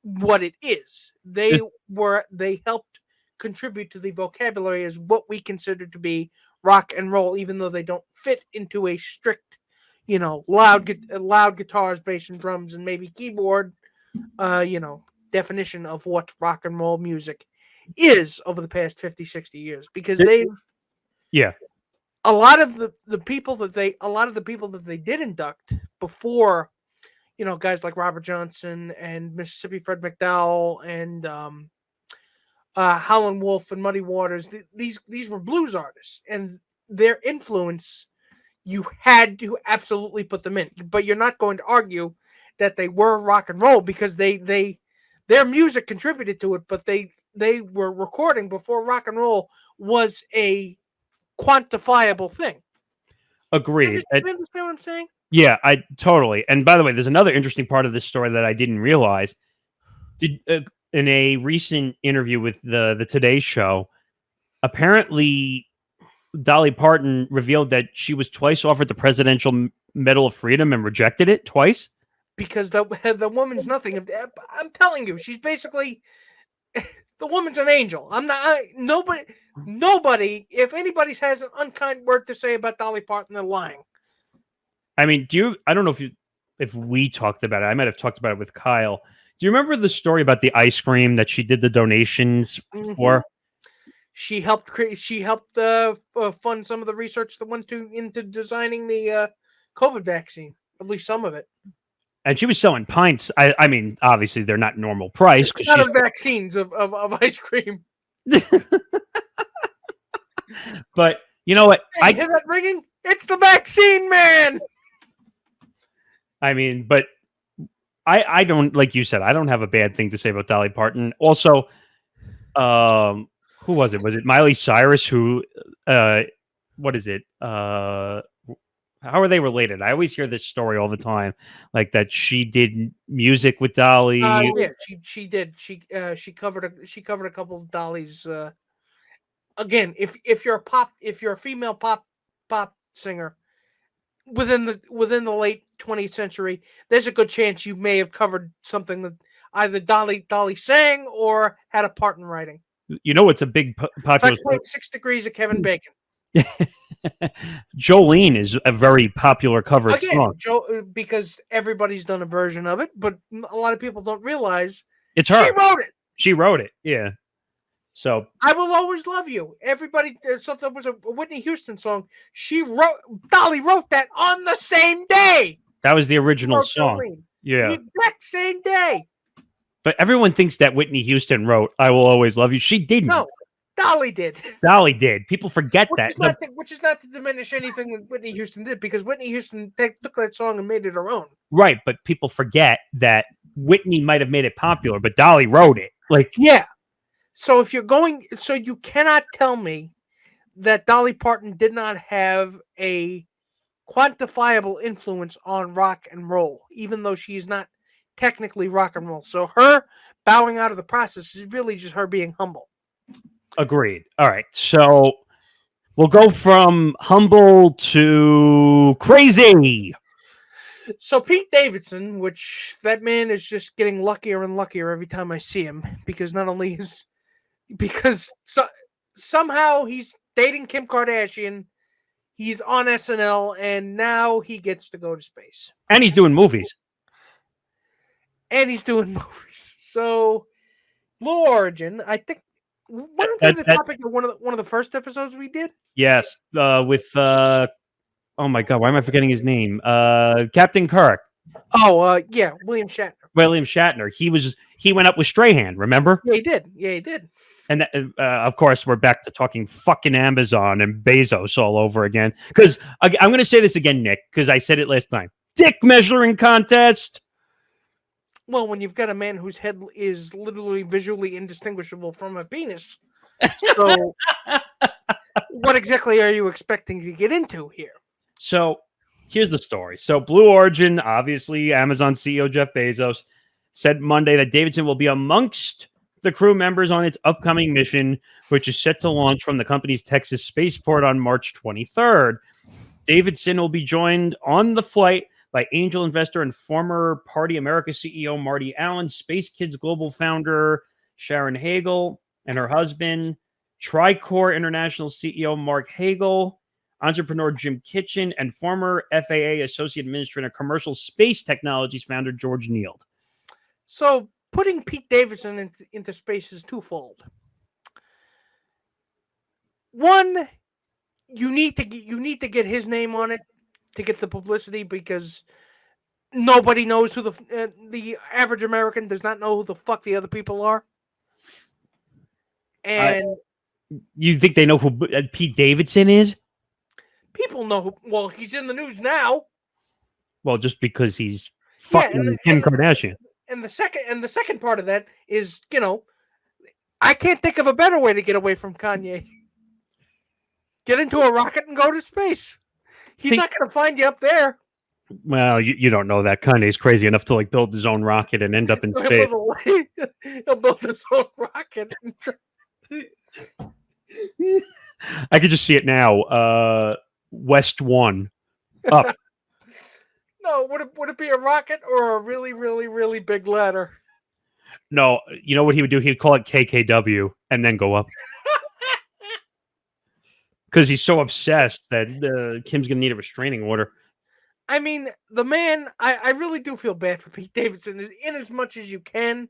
what it is. They helped contribute to the vocabulary as what we consider to be rock and roll, even though they don't fit into a strict, loud guitars, bass and drums, and maybe keyboard, definition of what rock and roll music is over the past 50, 60 years, because Yeah. a lot of the people that they did induct before, guys like Robert Johnson and Mississippi Fred McDowell and Howlin' Wolf and Muddy Waters, these were blues artists, and their influence, you had to absolutely put them in. But you're not going to argue that they were rock and roll, because their music contributed to it, but they were recording before rock and roll was a quantifiable thing. Agreed. You understand what I'm saying? Yeah, I totally. And by the way, there's another interesting part of this story that I didn't realize. In a recent interview with the Today Show, apparently Dolly Parton revealed that she was twice offered the Presidential Medal of Freedom and rejected it twice. Because the woman's nothing. I'm telling you, she's basically the woman's an angel. I'm not nobody. If anybody has an unkind word to say about Dolly Parton, they're lying. I mean, I don't know if we talked about it. I might have talked about it with Kyle. Do you remember the story about the ice cream that she did the donations for? She helped fund some of the research that went into designing the COVID vaccine, at least some of it. And she was selling pints. I mean, obviously they're not normal price. Not of vaccines of ice cream. But you know what? Hey, hear that ringing? It's the vaccine man. I mean, but I don't, like you said, I don't have a bad thing to say about Dolly Parton. Also, who was it? Was it Miley Cyrus who, what is it? How are they related? I always hear this story all the time, like that she did music with Dolly. Yeah, she did. She covered a couple of Dolly's. Again, if you're a female pop singer within the late 20th century, there's a good chance you may have covered something that either Dolly sang or had a part in writing. You know, it's a big popular. It's like 6 Degrees of Kevin Bacon. Jolene is a very popular cover song. Because everybody's done a version of it, but a lot of people don't realize it's her. She wrote it. Yeah. So I Will Always Love You. Everybody, so that was a Whitney Houston song. Dolly wrote that on the same day. That was the original song. Jolene. Yeah. The exact same day. But everyone thinks that Whitney Houston wrote I Will Always Love You. She didn't. No, Dolly did. Dolly did. People forget that. Which is not to diminish anything that Whitney Houston did, because Whitney Houston took that song and made it her own. Right, but people forget that Whitney might have made it popular, but Dolly wrote it. Yeah. So you cannot tell me that Dolly Parton did not have a quantifiable influence on rock and roll, even though she is not technically rock and roll. So her bowing out of the process is really just her being humble. Agreed. All right. So we'll go from humble to crazy. So Pete Davidson, which that man is just getting luckier and luckier every time I see him, because not only somehow he's dating Kim Kardashian, he's on SNL, and now he gets to go to space. And he's doing movies. So Blue Origin, I think, wasn't that the topic of one of the first episodes we did? Yes, with oh my God, why am I forgetting his name? Captain Kirk. Oh, yeah, William Shatner. He went up with Strahan, remember? Yeah, he did. And of course, we're back to talking fucking Amazon and Bezos all over again. Because I'm going to say this again, Nick, because I said it last time. Dick measuring contest. Well, when you've got a man whose head is literally visually indistinguishable from a penis, so what exactly are you expecting to get into here? So here's the story. So Blue Origin, obviously, Amazon CEO Jeff Bezos said Monday that Davidson will be amongst the crew members on its upcoming mission, which is set to launch from the company's Texas spaceport on March 23rd. Davidson will be joined on the flight by angel investor and former Party America CEO Marty Allen, Space Kids Global founder Sharon Hagel and her husband, Tricor International CEO Mark Hagel, entrepreneur Jim Kitchen, and former FAA Associate Administrator and Commercial Space Technologies founder George Neild. So putting Pete Davidson into space is twofold. one, you need to get his name on it to get the publicity, because nobody knows who the average American does not know who the fuck the other people are. And you think they know who Pete Davidson is? people know. Well, he's in the news now. Well, just because he's fucking Kim Kardashian. And the second part of that is, I can't think of a better way to get away from Kanye. Get into a rocket and go to space. He's not going to find you up there. Well, you don't know that. Kanye's crazy enough to build his own rocket and end up in space. He'll build his own rocket. I could just see it now. West 1 up. No, would it be a rocket or a really, really, really big ladder? No, you know what he would do? He'd call it KKW and then go up. Because he's so obsessed that Kim's going to need a restraining order. I mean, the man, I really do feel bad for Pete Davidson. In as much as you can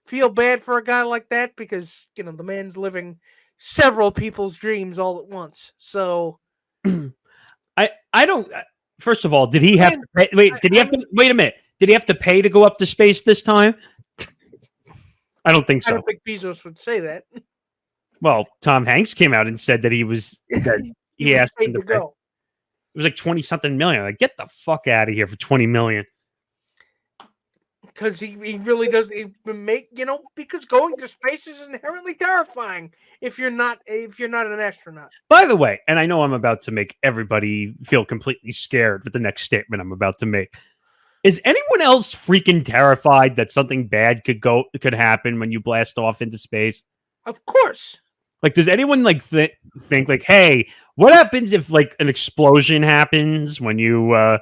feel bad for a guy like that, because, the man's living several people's dreams all at once. So... I don't... First of all, did he have to pay? Wait, wait a minute. Did he have to pay to go up to space this time? I don't think so. I don't think Bezos would say that. Well, Tom Hanks came out and said that he asked him to pay. Go. It was like 20-something million. Get the fuck out of here for 20 million. Because he really does make, because going to space is inherently terrifying if you're not an astronaut. By the way, and I know I'm about to make everybody feel completely scared with the next statement I'm about to make. Is anyone else freaking terrified that something bad could happen when you blast off into space? Of course. Does anyone think hey, what happens if an explosion happens when you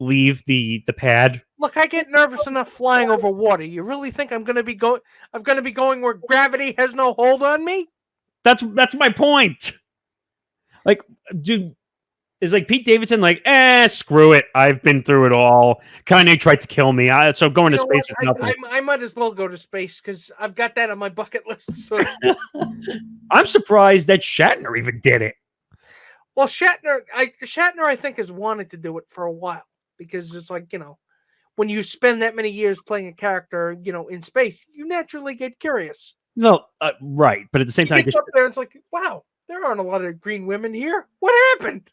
leave the pad? Look, I get nervous enough flying over water. You really think I'm going to be going where gravity has no hold on me? That's my point. Dude, is Pete Davidson screw it. I've been through it all. Kanye tried to kill me. So going to space is nothing. I might as well go to space because I've got that on my bucket list. So. I'm surprised that Shatner even did it. Well, Shatner, I think, has wanted to do it for a while, because it's when you spend that many years playing a character, in space, you naturally get curious. No, right. But at the same time, up there, it's wow, there aren't a lot of green women here. What happened?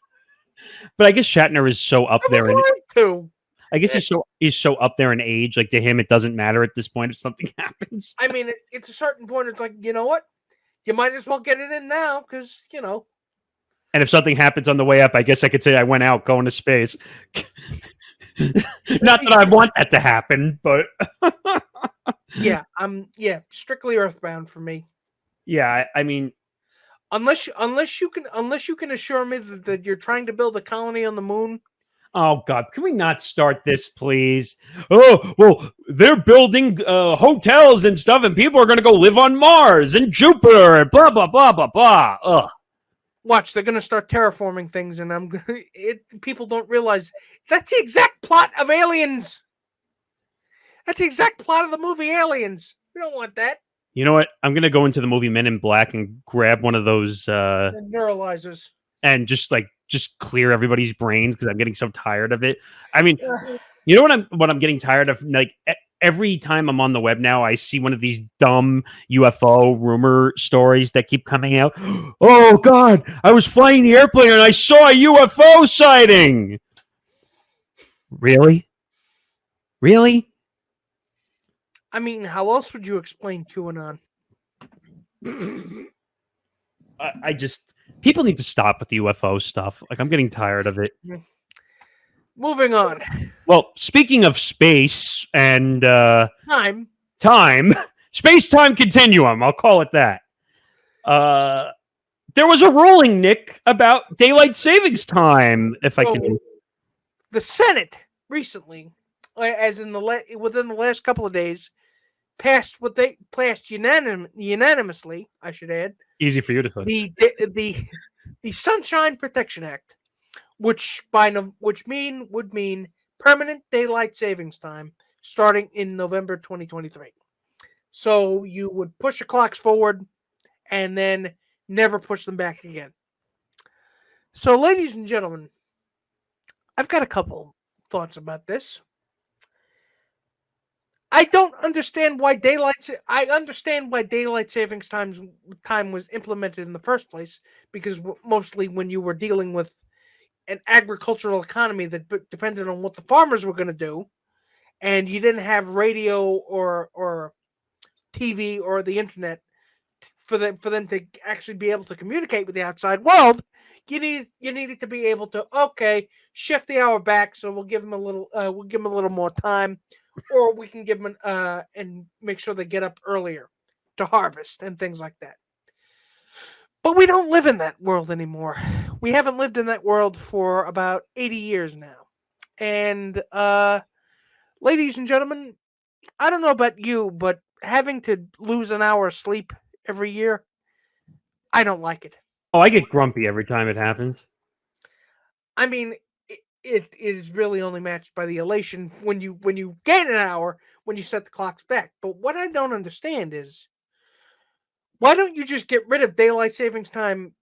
But I guess Shatner is so up there. I guess he's so up there in age. To him, it doesn't matter at this point if something happens. I mean, it's a certain point. It's you know what? You might as well get it in now, because And if something happens on the way up, I guess I could say I went out going to space. Not that I want that to happen, but yeah, strictly Earthbound for me. Yeah, I mean, unless you can assure me that you're trying to build a colony on the moon. Oh God, can we not start this, please? Oh well, they're building hotels and stuff, and people are going to go live on Mars and Jupiter and blah blah blah blah blah. Ugh. Watch, they're going to start terraforming things, and people don't realize that's the exact plot of Aliens. That's the exact plot of the movie Aliens. We don't want that. You know what? I'm going to go into the movie Men in Black and grab one of those neuralizers and just clear everybody's brains because I'm getting so tired of it. I mean, you know what I'm getting tired of? Every time I'm on the web now, I see one of these dumb UFO rumor stories that keep coming out. Oh, God, I was flying the airplane and I saw a UFO sighting. Really? Really? I mean, how else would you explain QAnon? People need to stop with the UFO stuff. I'm getting tired of it. Moving on. Well, speaking of space and time, space-time continuum, I'll call it that. There was a ruling, Nick, about daylight savings time, if I can. The Senate recently, as in within the last couple of days, passed unanimously, I should add. Easy for you to say. The Sunshine Protection Act, which would mean permanent daylight savings time starting in November 2023. So you would push the clocks forward, and then never push them back again. So, ladies and gentlemen, I've got a couple thoughts about this. I don't understand why I understand why daylight savings time was implemented in the first place, because mostly when you were dealing with an agricultural economy that depended on what the farmers were going to do, and you didn't have radio or TV or the internet for them to actually be able to communicate with the outside world. You needed to be able to shift the hour back, so we'll give them a little more time, or we can give them and make sure they get up earlier to harvest and things like that. But we don't live in that world anymore. We haven't lived in that world for about 80 years now. And ladies and gentlemen, I don't know about you, but having to lose an hour of sleep every year, I don't like it. Oh, I get grumpy every time it happens. I mean, it is really only matched by the elation when you gain an hour when you set the clocks back. But what I don't understand is, why don't you just get rid of daylight savings time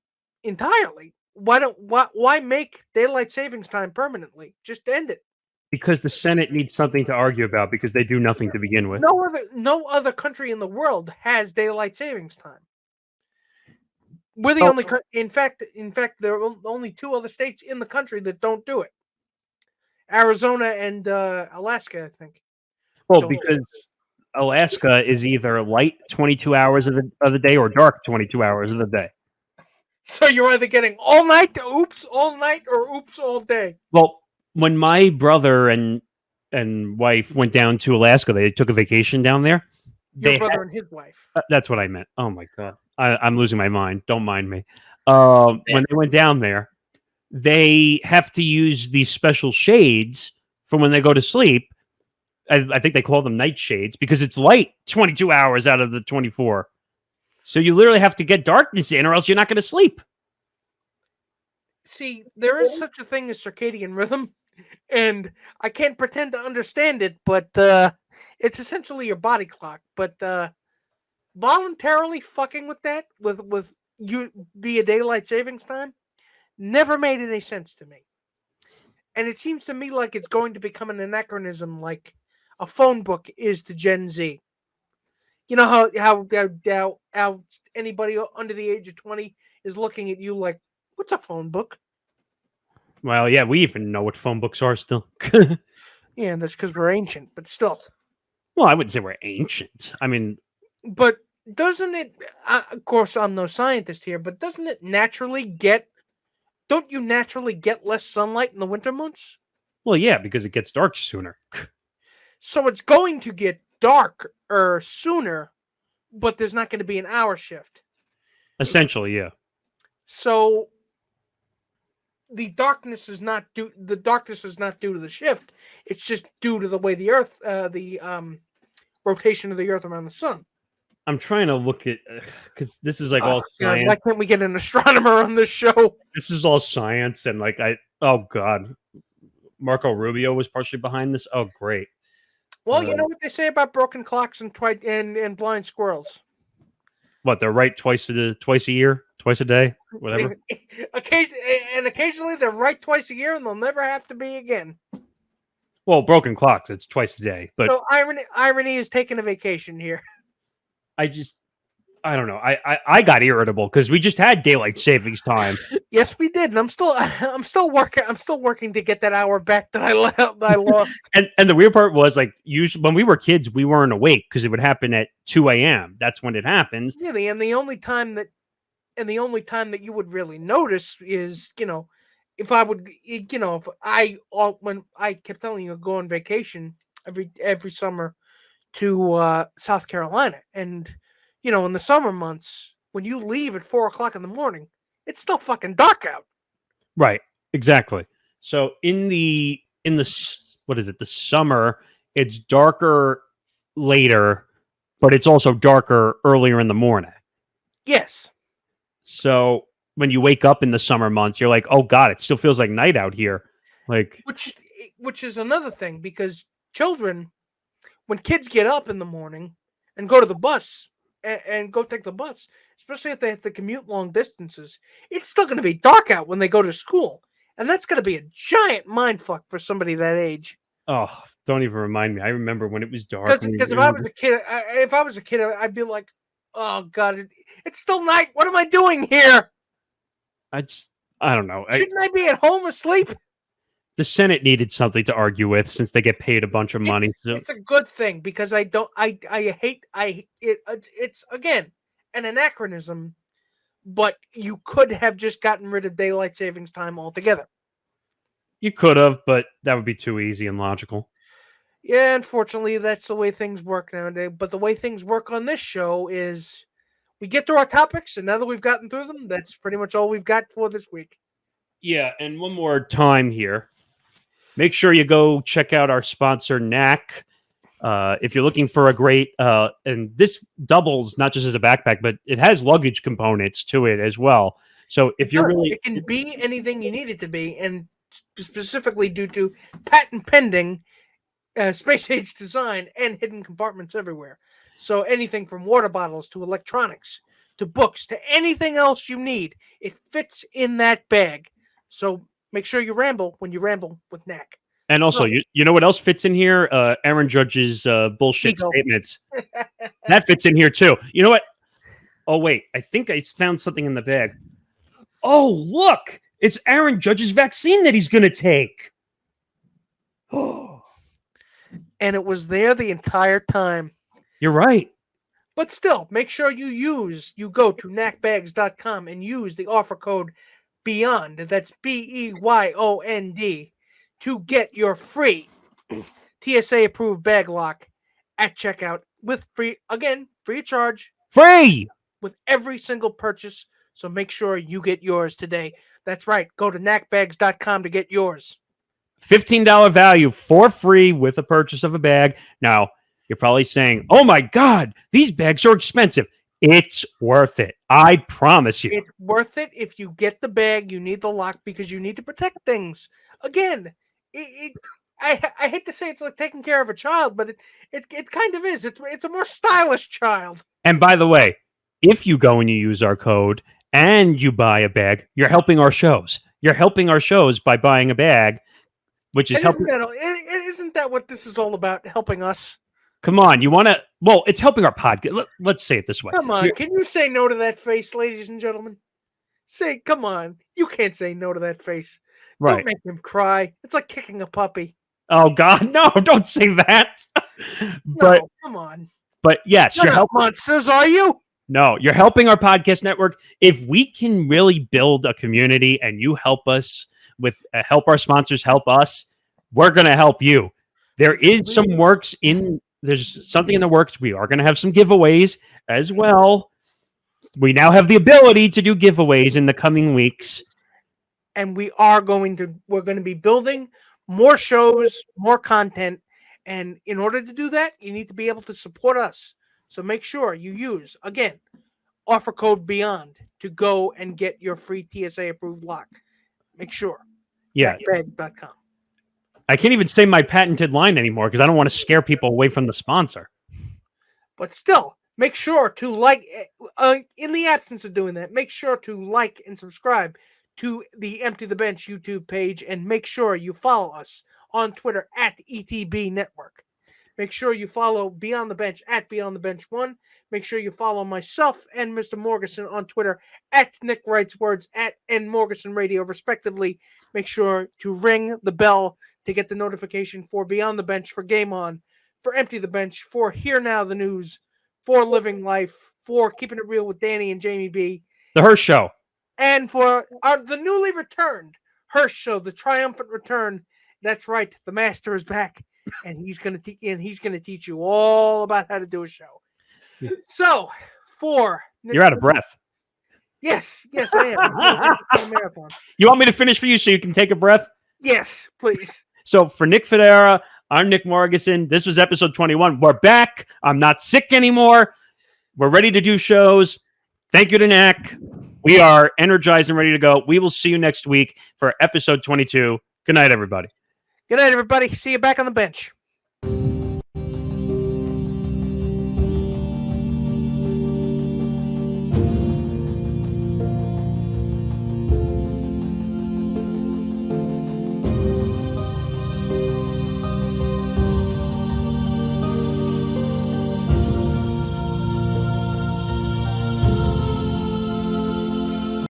entirely? Why make daylight savings time permanently? Just end it. Because the Senate needs something to argue about, because they do nothing to begin with. No other country in the world has daylight savings time. We're the only. In fact, there are only two other states in the country that don't do it: Arizona and Alaska, I think. Well, because Alaska is either light 22 hours of the day or dark 22 hours of the day. So you're either getting all night, oops, all night, or oops, all day. Well, when my brother and wife went down to Alaska, they took a vacation down there. Your brother and his wife. That's what I meant. Oh my God. I'm losing my mind. Don't mind me. When they went down there, they have to use these special shades for when they go to sleep. I think they call them night shades, because it's light 22 hours out of the 24. So you literally have to get darkness in, or else you're not going to sleep. See, there is such a thing as circadian rhythm, and I can't pretend to understand it, but it's essentially your body clock. But voluntarily fucking with that with you via daylight savings time never made any sense to me. And it seems to me like it's going to become an anachronism, like a phone book is to Gen Z. You know how anybody under the age of 20 is looking at you like, what's a phone book? Well, yeah, we even know what phone books are still. Yeah, that's because we're ancient, but still. Well, I wouldn't say we're ancient. I mean, but doesn't it? Of course, I'm no scientist here, but doesn't it naturally get? Don't you naturally get less sunlight in the winter months? Well, yeah, because it gets dark sooner. So it's going to get darker sooner, but there's not going to be an hour shift. Essentially, yeah. So the darkness is not due to the shift. It's just due to the way the Earth, the rotation of the Earth around the sun. I'm trying to look at, because this is like all science. Why can't we get an astronomer on this show? This is all science, and like oh God, Marco Rubio was partially behind this. Oh, great. Well, you know what they say about broken clocks and blind squirrels. What, they're right twice a year, twice a day, whatever. Occasionally they're right twice a year, and they'll never have to be again. Well, broken clocks, it's twice a day. But so irony is taking a vacation here. I don't know. I got irritable because we just had daylight savings time. Yes, we did, and I'm still working to get that hour back that I lost. and the weird part was, like, usually when we were kids, we weren't awake because it would happen at 2 a.m. That's when it happens. Yeah, and the only time that you would really notice is, if I would, when I kept telling you, go on vacation every summer to South Carolina, and in the summer months, when you leave at 4 o'clock in the morning, it's still fucking dark out. Right. Exactly. So in the what is it? The summer, it's darker later, but it's also darker earlier in the morning. Yes. So when you wake up in the summer months, you're like, oh God, it still feels like night out here. Like, which is another thing, because when kids get up in the morning and go to the bus, and go take the bus, especially if they have to commute long distances. It's still going to be dark out when they go to school, and that's going to be a giant mindfuck for somebody that age. Oh, don't even remind me. I remember when it was dark. Because if I was a kid, I'd be like, "Oh God, it's still night. What am I doing here? I don't know. Shouldn't I be at home asleep?" The Senate needed something to argue with since they get paid a bunch of money. It's a good thing because it's again an anachronism, but you could have just gotten rid of daylight savings time altogether. You could have, but that would be too easy and logical. Yeah, unfortunately, that's the way things work nowadays. But the way things work on this show is we get through our topics, and now that we've gotten through them, that's pretty much all we've got for this week. Yeah, and one more time here. Make sure you go check out our sponsor, Knack. If you're looking for a great, and this doubles not just as a backpack, but it has luggage components to it as well. So if you're really, it can be anything you need it to be, and specifically due to patent pending space age design and hidden compartments everywhere. So anything from water bottles to electronics to books to anything else you need, it fits in that bag. So make sure you ramble when you ramble with Knack. and also, you know what else fits in here? Aaron Judge's bullshit Ego. statements. That fits in here too. You know what? Oh, wait. I think I found something in the bag. Oh, look. It's Aaron Judge's vaccine that he's going to take. And it was there the entire time. You're right. But still, make sure you go to knackbags.com and use the offer code BEYOND, that's BEYOND, to get your free TSA approved bag lock at checkout with free of charge. Free! With every single purchase. So make sure you get yours today. That's right. Go to knackbags.com to get yours. $15 value for free with a purchase of a bag. Now, you're probably saying, oh my God, these bags are expensive. It's worth it. I promise you. It's worth it if you get the bag. You need the lock because you need to protect things. Again, I hate to say it's like taking care of a child, but it kind of is. It's a more stylish child. And by the way, if you go and you use our code and you buy a bag, you're helping our shows. You're helping our shows by buying a bag, which is helping. Isn't that what this is all about? Helping us. Come on, you want to? Well, it's helping our podcast. Let's say it this way. Come on, can you say no to that face, ladies and gentlemen? Come on. You can't say no to that face. Right. Don't make him cry. It's like kicking a puppy. Oh God, no! Don't say that. No, come on. But yes, you're helping. Monsters, are you? No, you're helping our podcast network. If we can really build a community, and you help us with help our sponsors help us, we're going to help you. There is some works in. There's something in the works. We are going to have some giveaways as well. We now have the ability to do giveaways in the coming weeks. And we're going to be building more shows, more content. And in order to do that, you need to be able to support us. So make sure you use, again, offer code BEYOND to go and get your free TSA approved lock. Make sure. Yeah. Bag.com. I can't even say my patented line anymore because I don't want to scare people away from the sponsor. But still, make sure to like, in the absence of doing that, make sure to like and subscribe to the Empty the Bench YouTube page, and make sure you follow us on Twitter at ETB Network. Make sure you follow Beyond the Bench at Beyond the Bench 1. Make sure you follow myself and Mr. Morgasen on Twitter at Nick Writes Words at N Morgasen Radio, respectively. Make sure to ring the bell to get the notification for Beyond the Bench, for Game On, for Empty the Bench, for Here Now the News, for Living Life, for Keeping It Real with Danny and Jamie B. The Hirsch Show. And for the newly returned Hirsch Show, the triumphant return. That's right, the master is back, and he's going to teach you all about how to do a show. Yeah. So, you're out of breath. Yes, I am. Marathon. You want me to finish for you so you can take a breath? Yes, please. So for Nick Fodera, I'm Nick Morgasen. This was episode 21. We're back. I'm not sick anymore. We're ready to do shows. Thank you to Knack. We are energized and ready to go. We will see you next week for episode 22. Good night, everybody. Good night, everybody. See you back on the bench.